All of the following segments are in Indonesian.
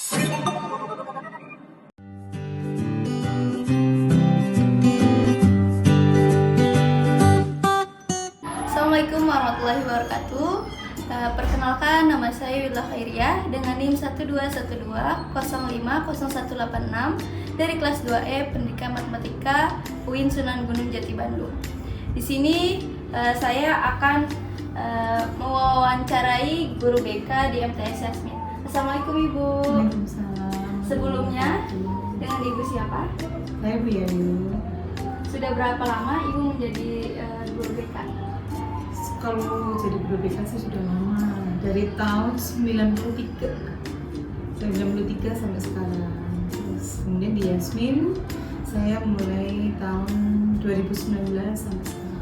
Assalamualaikum warahmatullahi wabarakatuh. Perkenalkan, nama saya Willa Khairiyah dengan NIM 12120500186 dari kelas 2E Pendidikan Matematika UIN Sunan Gunung Jati Bandung. Di sini saya akan mewawancarai guru BK di MTS Yasmin. Assalamualaikum Ibu. Waalaikumsalam. Sebelumnya dengan Ibu siapa? Saya Bu Yayu. Sudah berapa lama Ibu menjadi guru BK? Kalau jadi guru BK sih sudah lama, dari tahun 93 sampai sekarang. Terus kemudian di Yasmin saya mulai tahun 2019 sampai sekarang.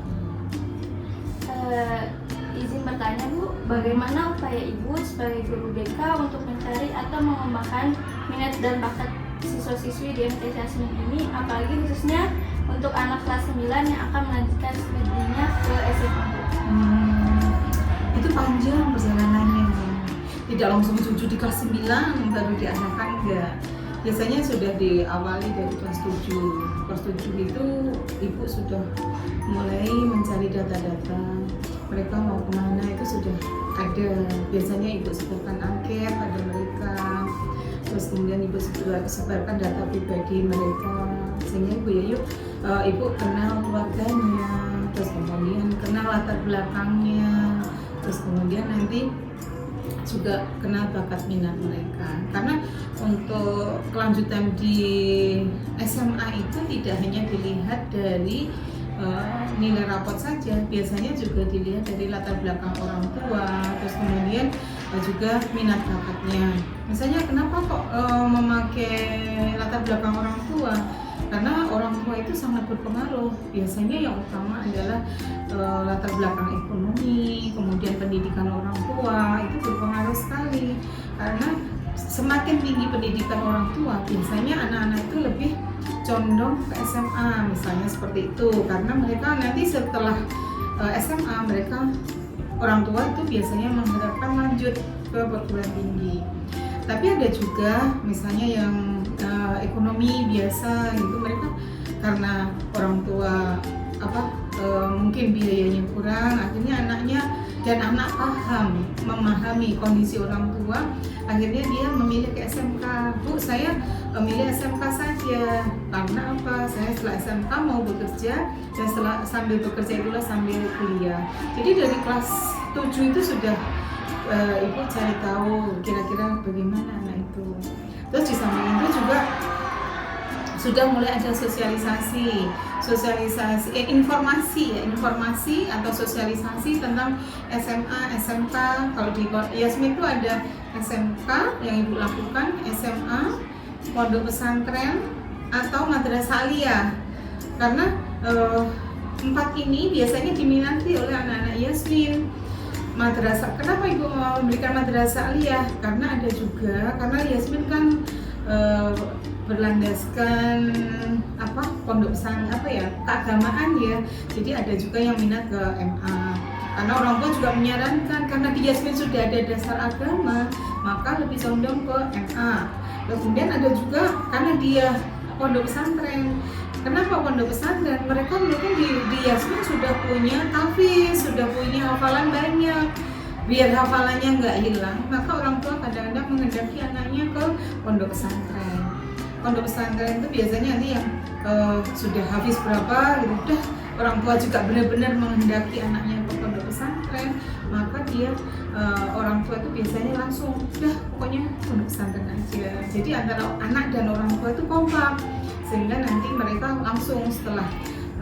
Izin bertanya Bu, bagaimana upaya Ibu sebagai guru BK untuk mencari atau mengembangkan minat dan bakat siswa-siswi di MTS Yasmin ini, apalagi khususnya untuk anak kelas 9 yang akan melanjutkan studinya ke SMA? Itu panjang perjalanannya, tidak langsung tujuh di kelas 9 baru diarahkan, enggak. Biasanya sudah diawali dari kelas 7. Kelas 7 itu ibu sudah mulai mencari data-data mereka mau kemana, itu sudah ada. Biasanya ibu sebarkan angket pada mereka, terus kemudian ibu sebarkan data pribadi mereka, sehingga ibu kenal keluarganya, terus kemudian kenal latar belakangnya, terus kemudian nanti juga kenal bakat minat mereka. Karena untuk kelanjutan di SMA itu tidak hanya dilihat dari nilai rapot saja, biasanya juga dilihat dari latar belakang orang tua, terus kemudian juga minat bakatnya. Misalnya kenapa kok memakai latar belakang orang tua? Karena orang tua itu sangat berpengaruh. Biasanya yang utama adalah latar belakang ekonomi, kemudian pendidikan orang tua itu berpengaruh sekali. Karena semakin tinggi pendidikan orang tua, biasanya anak-anak itu lebih condong ke SMA, misalnya seperti itu. Karena mereka nanti setelah SMA, mereka orang tua itu biasanya mengharapkan lanjut ke perguruan tinggi. Tapi ada juga misalnya yang ekonomi biasa gitu, mereka karena orang tua mungkin biayanya kurang, akhirnya anaknya dan anak memahami kondisi orang tua, akhirnya dia memilih ke SMK. Bu, saya memilih SMK saja. Karena apa? Saya setelah SMK mau bekerja, dan sambil bekerja itulah sambil kuliah. Jadi dari kelas 7 itu sudah ibu cari tahu kira-kira bagaimana anak itu. Terus di samping itu juga sudah mulai ada informasi atau sosialisasi tentang SMA, SMK. Kalau di Yasmin itu ada SMK yang ibu lakukan, SMA, pondok pesantren, atau madrasah aliyah. Karena 4 ini biasanya diminati oleh anak-anak Yasmin. Madrasah, kenapa ibu mau memberikan madrasah aliyah? Karena ada juga, karena Yasmin kan berlandaskan pondok pesantren keagamaan ya. Jadi ada juga yang minat ke MA. Karena orang tua juga menyarankan, karena di Yasmin sudah ada dasar agama, maka lebih condong ke MA. Kemudian ada juga karena dia pondok pesantren. Kenapa pondok pesantren? Mereka di Yasmin sudah punya tahfiz, sudah punya hafalan banyak. Biar hafalannya nggak hilang, maka orang tua kadang-kadang menghendaki anaknya ke pondok pesantren. Pondok pesantren itu biasanya nanti yang sudah hafiz berapa gitu, udah orang tua juga benar-benar menghendaki anaknya ke pondok pesantren, maka dia orang tua itu biasanya langsung udah pokoknya pondok pesantren aja. Jadi antara anak dan orang tua itu kompak, sehingga nanti mereka langsung setelah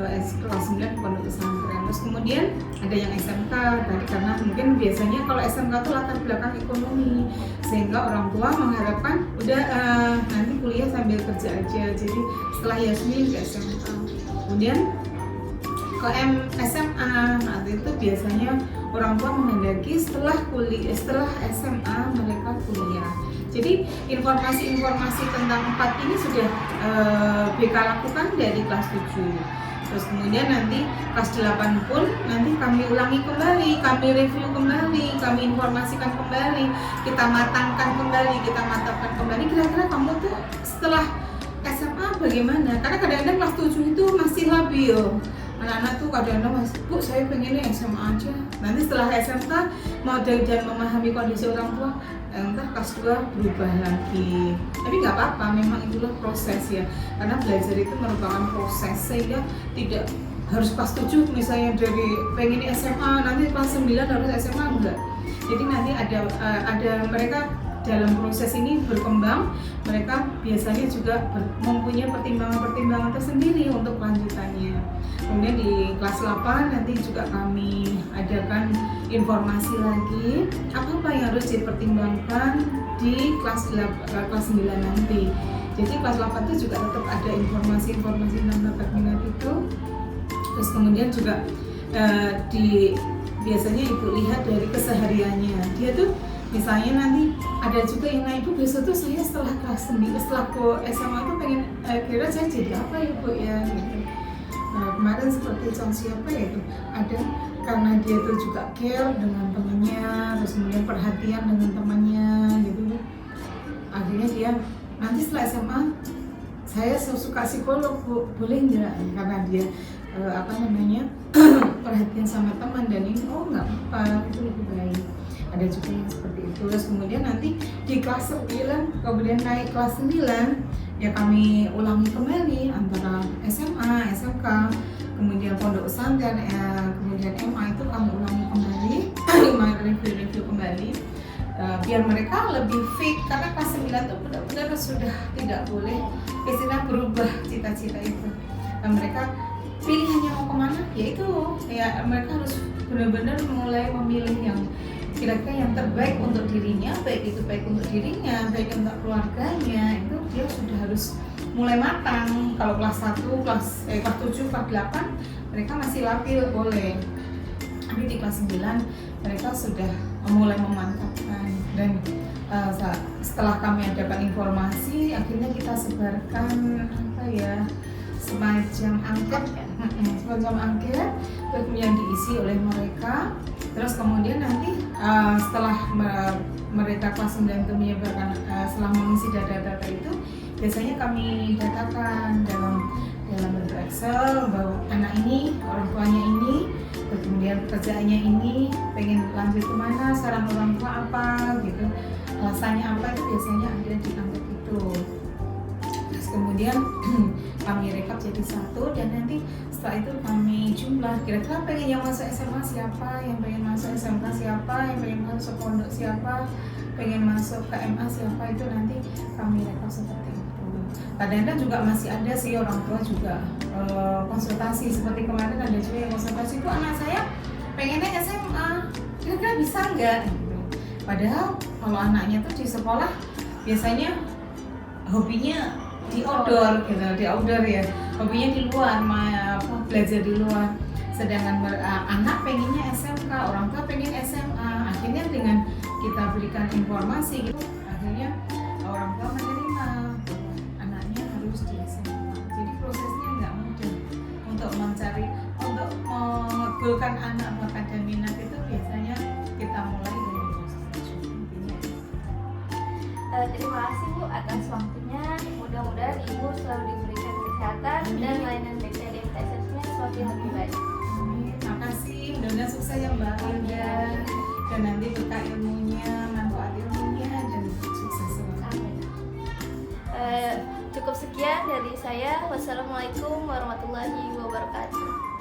kelas 9 pondok pesantren. Terus kemudian ada yang SMK tadi, karena mungkin biasanya kalau SMK itu latar belakang ekonomi, sehingga orang tua mengharapkan udah nanti kuliah sambil kerja aja. Jadi setelah Yasmin ke SMK, kemudian ke SMA. Nanti itu biasanya orang tua menghendaki setelah SMA mereka kuliah. Jadi informasi-informasi tentang 4 ini sudah BK lakukan dari kelas 7. Terus kemudian nanti kelas 8 pun nanti kami ulangi kembali, kami review kembali, kami informasikan kembali, kita matangkan kembali, kira-kira kamu tuh setelah SMA bagaimana? Karena kadang-kadang kelas 7 itu masih labil. Anak-anak tuh kadang-kadang masih, Bu, saya pengennya SMA aja. Nanti setelah SMK mau dan memahami kondisi orang tua, entah kelas 2 berubah lagi. Tapi nggak apa-apa, memang itulah proses ya. Karena belajar itu merupakan proses, sehingga tidak harus kelas 7 misalnya dari pengen SMA, nanti kelas 9 harus SMA, enggak. Jadi nanti ada mereka dalam proses ini berkembang, mereka biasanya juga mempunyai pertimbangan-pertimbangan tersendiri untuk kelanjutannya. Kemudian di kelas 8 nanti juga kami adakan informasi lagi apa yang harus dipertimbangkan di kelas 9 nanti. Jadi kelas 8 itu juga tetap ada informasi-informasi tentang bakat minat itu. Terus kemudian juga biasanya ibu lihat dari kesehariannya. Dia tuh misalnya nanti ada juga yang naik, Bu, besok tuh saya setelah kelas 9, setelah ke SMA tuh pengen kira saya jadi apa ya, Bu, ya gitu. Kemarin seperti contoh siapa ya itu ada, karena dia tuh juga care dengan temannya, terus kemudian perhatian dengan temannya gitu. Akhirnya dia nanti setelah SMA saya suka psikolog, Bu, boleh nggak? Karena dia perhatian sama teman dan ini, oh nggak apa-apa, itu lebih baik. Ada juga yang seperti itu. Terus kemudian nanti di kelas 9, kemudian naik kelas 9 ya kami ulangi kembali antara SMA, SMK, kemudian pondok pesantren, kemudian MA itu kami ulangi kembali, review kembali, biar mereka lebih fit, karena kelas 9 itu benar-benar sudah tidak boleh istilah berubah cita-cita itu. Dan mereka pilihannya mau kemana, yaitu ya mereka harus benar-benar mulai memilih yang kira-kira yang terbaik untuk dirinya, baik itu baik untuk dirinya, baik untuk keluarganya, itu dia sudah harus mulai matang. Kalau kelas 1, kelas 7, kelas 8 mereka masih labil boleh, tapi di kelas 9 mereka sudah mulai memantapkan. Dan setelah kami adakan informasi, akhirnya kita sebarkan semacam angket yang diisi oleh mereka. Terus kemudian nanti setelah mereka kelas 9 itu menyebarkan, setelah mengisi data-data itu, biasanya kami datakan dalam bentuk Excel bahwa anak ini, orang tuanya ini, kemudian pekerjaannya ini, pengen lanjut kemana, saran orang tua apa gitu, alasannya apa, itu biasanya ada di angket itu. Terus kemudian kami rekap jadi satu, dan nanti setelah itu kami jumlah kira-kira pengen yang masuk SMA siapa, yang pengen masuk SMK siapa, yang pengen masuk pondok siapa, pengen masuk ke MA siapa, itu nanti kami rekap seperti itu. Kadang-kadang juga masih ada sih orang tua juga konsultasi, seperti kemarin ada juga yang konsultasi, itu anak saya pengennya SMA, kira-kira bisa nggak? Gitu. Padahal kalau anaknya tuh di sekolah biasanya hobinya di outdoor gitu, ya, hobinya di luar, belajar di luar. Sedangkan anak pengennya SMK, orang tua pengen SMA. Akhirnya dengan kita berikan informasi gitu, akhirnya orang tua menerima anaknya harus di SMA. Jadi prosesnya nggak mudah untuk mengegulkan anak bakat dan minat itu, biasanya kita mulai dari proses intinya. Terima kasih, Bu, atas waktunya. Mudah-mudahan Ibu selalu diberikan kesehatan dan layanan BPDM Assessment semakin lebih baik. Terima kasih, mudah-mudahan sukses ya Mbak Alda, dan nanti berkah ilmunya, manfaat ilmunya, dan sukses selalu. Cukup sekian dari saya. Wassalamualaikum warahmatullahi wabarakatuh.